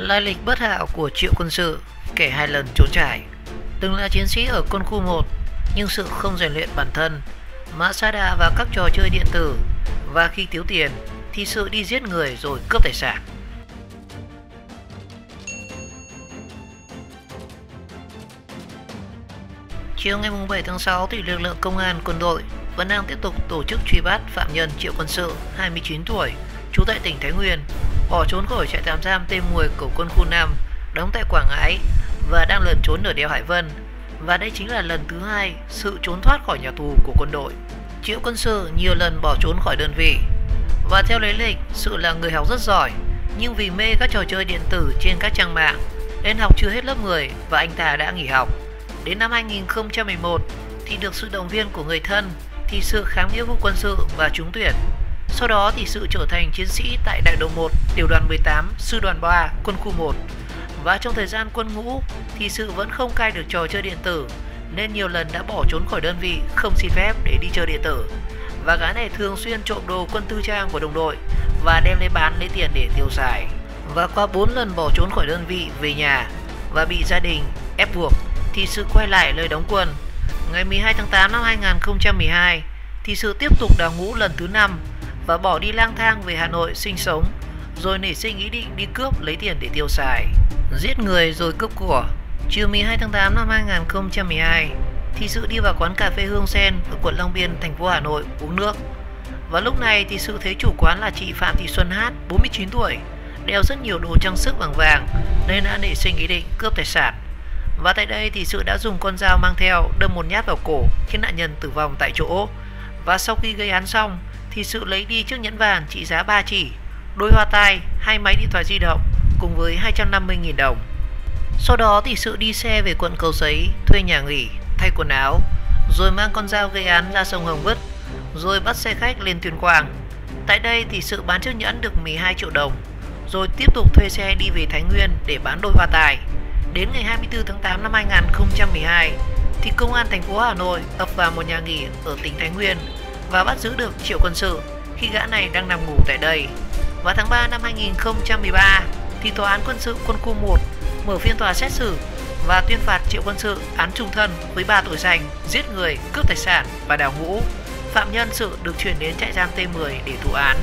Lai lịch bất hảo của Triệu Quân Sự, kẻ 2 lần trốn trải. Từng là chiến sĩ ở quân khu 1, nhưng sự không rèn luyện bản thân mà sa đà vào các trò chơi điện tử, và khi thiếu tiền thì sự đi giết người rồi cướp tài sản. Chiều ngày 7 tháng 6 thì lực lượng công an quân đội vẫn đang tiếp tục tổ chức truy bắt phạm nhân Triệu Quân Sự, 29 tuổi, trú tại tỉnh Thái Nguyên, bỏ trốn khỏi trại tạm giam T10 của quân khu 5, đóng tại Quảng Ngãi và đang lẩn trốn ở đèo Hải Vân. Và đây chính là lần thứ 2 sự trốn thoát khỏi nhà tù của quân đội. Triệu Quân Sự nhiều lần bỏ trốn khỏi đơn vị, và theo lý lịch, Sự là người học rất giỏi, nhưng vì mê các trò chơi điện tử trên các trang mạng nên học chưa hết lớp 10 và anh ta đã nghỉ học. Đến năm 2011 thì được sự động viên của người thân thì Sự khám nghĩa vụ quân sự và trúng tuyển. Sau đó thì Sự trở thành chiến sĩ tại đại đội 1, tiểu đoàn 18, sư đoàn 3, quân khu 1. Và trong thời gian quân ngũ thì Sự vẫn không cai được trò chơi điện tử, nên nhiều lần đã bỏ trốn khỏi đơn vị không xin phép để đi chơi điện tử. Và gái này thường xuyên trộm đồ quân tư trang của đồng đội và đem lấy bán lấy tiền để tiêu xài. Và qua 4 lần bỏ trốn khỏi đơn vị về nhà và bị gia đình ép buộc thì Sự quay lại nơi đóng quân. Ngày 12 tháng 8 năm 2012 thì Sự tiếp tục đào ngũ lần thứ 5 và bỏ đi lang thang về Hà Nội sinh sống, rồi nảy sinh ý định đi cướp lấy tiền để tiêu xài, giết người rồi cướp của. Chiều 12 tháng 8 năm 2012 thì Sự đi vào quán cà phê Hương Sen ở quận Long Biên, thành phố Hà Nội uống nước. Và lúc này thì Sự thấy chủ quán là chị Phạm Thị Xuân Hát, 49 tuổi, đeo rất nhiều đồ trang sức bằng vàng nên đã nảy sinh ý định cướp tài sản. Và tại đây thì Sự đã dùng con dao mang theo đâm một nhát vào cổ khiến nạn nhân tử vong tại chỗ. Và sau khi gây án xong thì Sự lấy đi chiếc nhẫn vàng trị giá 3 chỉ, đôi hoa tai, 2 máy điện thoại di động cùng với 250.000 đồng. Sau đó thì Sự đi xe về quận Cầu Giấy, thuê nhà nghỉ, thay quần áo, rồi mang con dao gây án ra sông Hồng vứt, rồi bắt xe khách lên Tuyên Quang. Tại đây thì Sự bán chiếc nhẫn được 12 triệu đồng, rồi tiếp tục thuê xe đi về Thái Nguyên để bán đôi hoa tai. Đến ngày 24 tháng 8 năm 2012 thì công an thành phố Hà Nội ập vào một nhà nghỉ ở tỉnh Thái Nguyên và bắt giữ được Triệu Quân Sự khi gã này đang nằm ngủ tại đây. Vào tháng 3 năm 2013 thì Tòa án quân sự quân khu 1 mở phiên tòa xét xử và tuyên phạt Triệu Quân Sự án chung thân với 3 tội danh giết người, cướp tài sản và đào ngũ. Phạm nhân Sự được chuyển đến trại giam T10 để thụ án.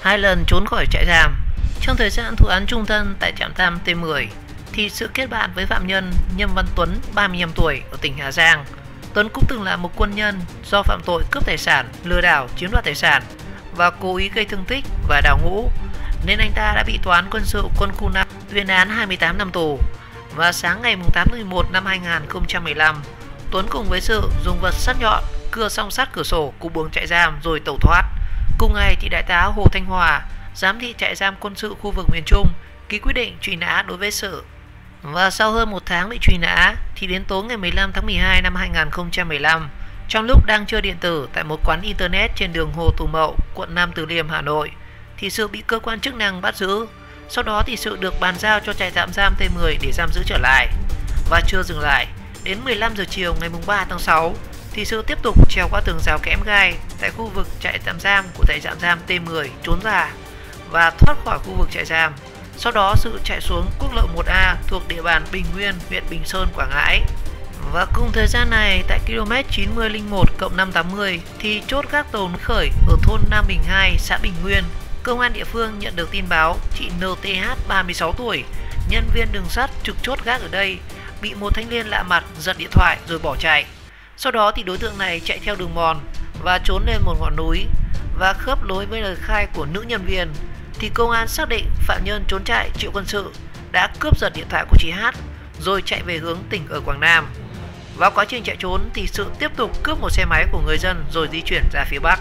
2 lần trốn khỏi trại giam. Trong thời gian thụ án chung thân tại trại giam T10 thì Sự kết bạn với phạm nhân Nhâm Văn Tuấn, 35 tuổi ở tỉnh Hà Giang. Tuấn cũng từng là một quân nhân do phạm tội cướp tài sản, lừa đảo, chiếm đoạt tài sản và cố ý gây thương tích và đào ngũ, nên anh ta đã bị Tòa án quân sự quân khu 5 tuyên án 28 năm tù. Và sáng ngày 8 tháng 11 năm 2015, Tuấn cùng với Sự dùng vật sắc nhọn cưa song sắt cửa sổ của buồng trại giam rồi tẩu thoát. Cùng ngày thì đại tá Hồ Thanh Hòa, giám thị trại giam quân sự khu vực miền Trung, ký quyết định truy nã đối với Sự. Và sau hơn 1 tháng bị truy nã thì đến tối ngày 15 tháng 12 năm 2015, trong lúc đang chơi điện tử tại một quán internet trên đường Hồ Tùng Mậu, quận Nam Từ Liêm, Hà Nội thì Sự bị cơ quan chức năng bắt giữ. Sau đó thì Sự được bàn giao cho trại tạm giam T10 để giam giữ trở lại. Và chưa dừng lại, đến 15 giờ chiều ngày 3 tháng 6 thì Sự tiếp tục trèo qua tường rào kẽm gai tại khu vực trại tạm giam của trại tạm giam T10 trốn ra và thoát khỏi khu vực trại giam. Sau đó Sự chạy xuống quốc lộ 1A thuộc địa bàn Bình Nguyên, huyện Bình Sơn, Quảng Ngãi. Và cùng thời gian này tại km 9001+580 thì chốt gác tàu núi khởi ở thôn Nam Bình 2, xã Bình Nguyên, công an địa phương nhận được tin báo chị NTH, 36 tuổi, nhân viên đường sắt trực chốt gác ở đây, bị một thanh niên lạ mặt giật điện thoại rồi bỏ chạy. Sau đó thì đối tượng này chạy theo đường mòn và trốn lên một ngọn núi. Và khớp nối với lời khai của nữ nhân viên thì công an xác định phạm nhân trốn chạy Triệu Quân Sự đã cướp giật điện thoại của chị Hát rồi chạy về hướng tỉnh ở Quảng Nam. Vào quá trình chạy trốn thì Sự tiếp tục cướp một xe máy của người dân rồi di chuyển ra phía Bắc.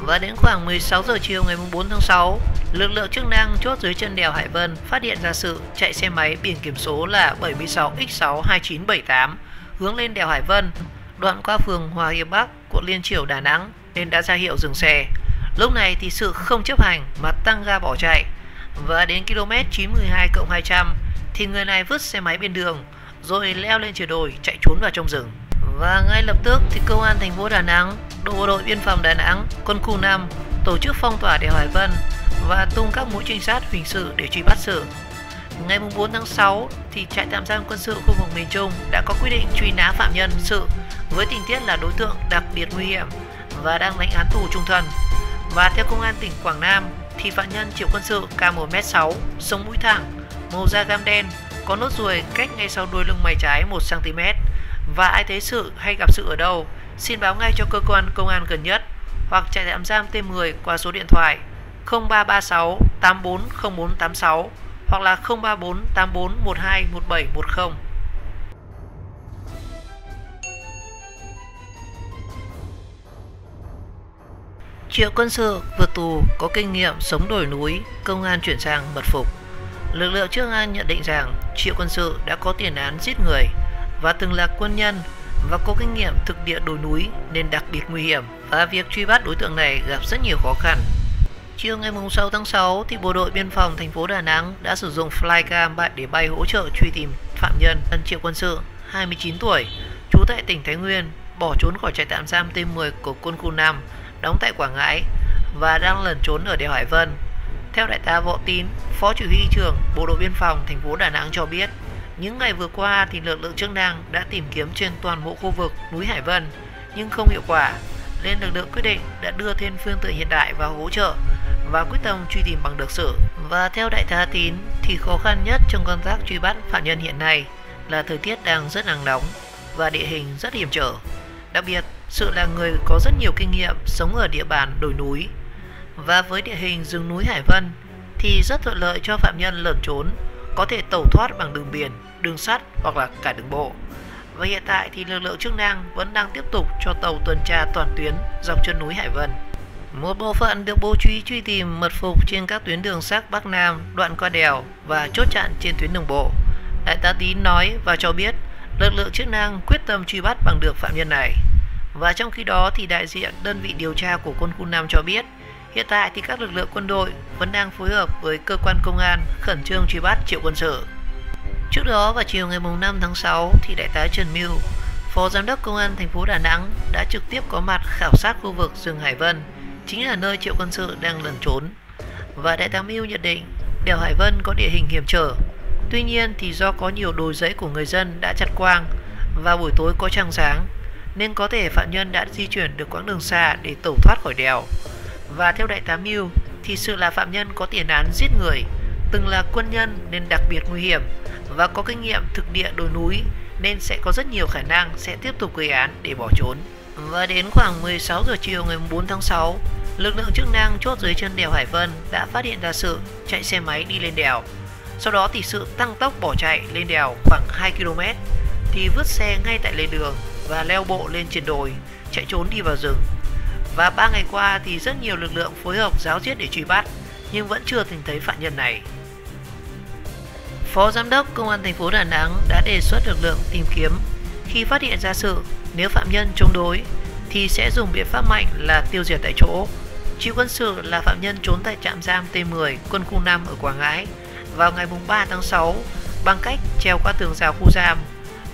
Và đến khoảng 16 giờ chiều ngày 4 tháng 6, lực lượng chức năng chốt dưới chân đèo Hải Vân phát hiện ra Sự chạy xe máy biển kiểm số là 76X62978 hướng lên đèo Hải Vân, đoạn qua phường Hòa Hiệp Bắc, quận Liên Chiểu, Đà Nẵng, nên đã ra hiệu dừng xe. Lúc này thì Sự không chấp hành mà tăng ga bỏ chạy. Và đến km 912+200 thì người này vứt xe máy bên đường rồi leo lên chìa đồi chạy trốn vào trong rừng. Và ngay lập tức thì công an thành phố Đà Nẵng, bộ đội biên phòng Đà Nẵng, quân khu 5 tổ chức phong tỏa đèo Hải Vân và tung các mũi trinh sát hình sự để truy bắt Sự. Ngày 4 tháng 6 thì trại tạm giam quân sự khu vực miền Trung đã có quyết định truy nã phạm nhân sự với tình tiết là đối tượng đặc biệt nguy hiểm và đang lãnh án tù trung thân. Và theo công an tỉnh Quảng Nam thì phạm nhân Triệu Quân Sự cao 1m6, sống mũi thẳng, màu da gam đen, có nốt ruồi cách ngay sau đuôi lưng mày trái 1 cm. Và ai thấy Sự hay gặp Sự ở đâu, xin báo ngay cho cơ quan công an gần nhất hoặc trại tạm giam T10 qua số điện thoại 0336 840486 hoặc là 034 84 12 1710. Triệu Quân Sự vượt tù có kinh nghiệm sống đồi núi, công an chuyển sang mật phục. Lực lượng chức năng nhận định rằng Triệu Quân Sự đã có tiền án giết người và từng là quân nhân và có kinh nghiệm thực địa đồi núi nên đặc biệt nguy hiểm, và việc truy bắt đối tượng này gặp rất nhiều khó khăn. Chiều ngày 6 tháng 6 thì bộ đội biên phòng thành phố Đà Nẵng đã sử dụng flycam để bay hỗ trợ truy tìm phạm nhân Triệu Quân Sự, 29 tuổi, trú tại tỉnh Thái Nguyên, bỏ trốn khỏi trại tạm giam T10 của quân khu 5 đóng tại Quảng Ngãi và đang lẩn trốn ở đèo Hải Vân. Theo đại tá Võ Tín, Phó Chỉ huy trưởng Bộ đội Biên phòng thành phố Đà Nẵng cho biết, những ngày vừa qua thì lực lượng chức năng đã tìm kiếm trên toàn bộ khu vực núi Hải Vân nhưng không hiệu quả, nên lực lượng quyết định đã đưa thêm phương tiện hiện đại vào hỗ trợ và quyết tâm truy tìm bằng được Sự. Và theo đại tá Tín thì khó khăn nhất trong công tác truy bắt phạm nhân hiện nay là thời tiết đang rất nắng nóng và địa hình rất hiểm trở. Đặc biệt, Sự là người có rất nhiều kinh nghiệm sống ở địa bàn đồi núi, và với địa hình rừng núi Hải Vân thì rất thuận lợi cho phạm nhân lẩn trốn, có thể tẩu thoát bằng đường biển, đường sắt hoặc là cả đường bộ. Và hiện tại thì lực lượng chức năng vẫn đang tiếp tục cho tàu tuần tra toàn tuyến dọc chân núi Hải Vân. Một bộ phận được bố trí truy tìm mật phục trên các tuyến đường sắt Bắc Nam, đoạn qua đèo và chốt chặn trên tuyến đường bộ. Đại tá Tín nói và cho biết lực lượng chức năng quyết tâm truy bắt bằng được phạm nhân này. Và trong khi đó thì đại diện đơn vị điều tra của quân khu 5 cho biết hiện tại thì các lực lượng quân đội vẫn đang phối hợp với cơ quan công an khẩn trương truy bắt Triệu Quân Sự. Trước đó vào chiều ngày 5 tháng 6 thì đại tá Trần Mưu, Phó Giám đốc Công an thành phố Đà Nẵng đã trực tiếp có mặt khảo sát khu vực rừng Hải Vân, chính là nơi Triệu Quân Sự đang lẩn trốn. Và đại tá Mưu nhận định đèo Hải Vân có địa hình hiểm trở. Tuy nhiên thì do có nhiều đồi rẫy của người dân đã chặt quang và buổi tối có trăng sáng, nên có thể phạm nhân đã di chuyển được quãng đường xa để tẩu thoát khỏi đèo. Và theo đại tá Mưu thì Sự là phạm nhân có tiền án giết người, từng là quân nhân nên đặc biệt nguy hiểm và có kinh nghiệm thực địa đồi núi nên sẽ có rất nhiều khả năng sẽ tiếp tục gây án để bỏ trốn. Và đến khoảng 16 giờ chiều ngày 4 tháng 6, lực lượng chức năng chốt dưới chân đèo Hải Vân đã phát hiện ra Sự chạy xe máy đi lên đèo. Sau đó thì Sự tăng tốc bỏ chạy lên đèo khoảng 2 km thì vứt xe ngay tại lề đường và leo bộ lên trên đồi, chạy trốn đi vào rừng. Và 3 ngày qua thì rất nhiều lực lượng phối hợp ráo riết để truy bắt nhưng vẫn chưa tìm thấy phạm nhân này. Phó Giám đốc Công an thành phố Đà Nẵng đã đề xuất lực lượng tìm kiếm khi phát hiện ra Sự, nếu phạm nhân chống đối thì sẽ dùng biện pháp mạnh là tiêu diệt tại chỗ. Triệu Quân Sự là phạm nhân trốn tại trạm giam T10 quân khu 5 ở Quảng Ngãi vào ngày 3 tháng 6 bằng cách trèo qua tường rào khu giam,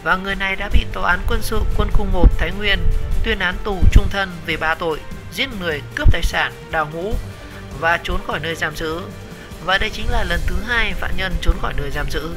và người này đã bị Tòa án Quân sự quân khu 1 Thái Nguyên tuyên án tù trung thân về 3 tội giết người, cướp tài sản, đào ngũ và trốn khỏi nơi giam giữ. Và đây chính là lần thứ 2 phạm nhân trốn khỏi nơi giam giữ.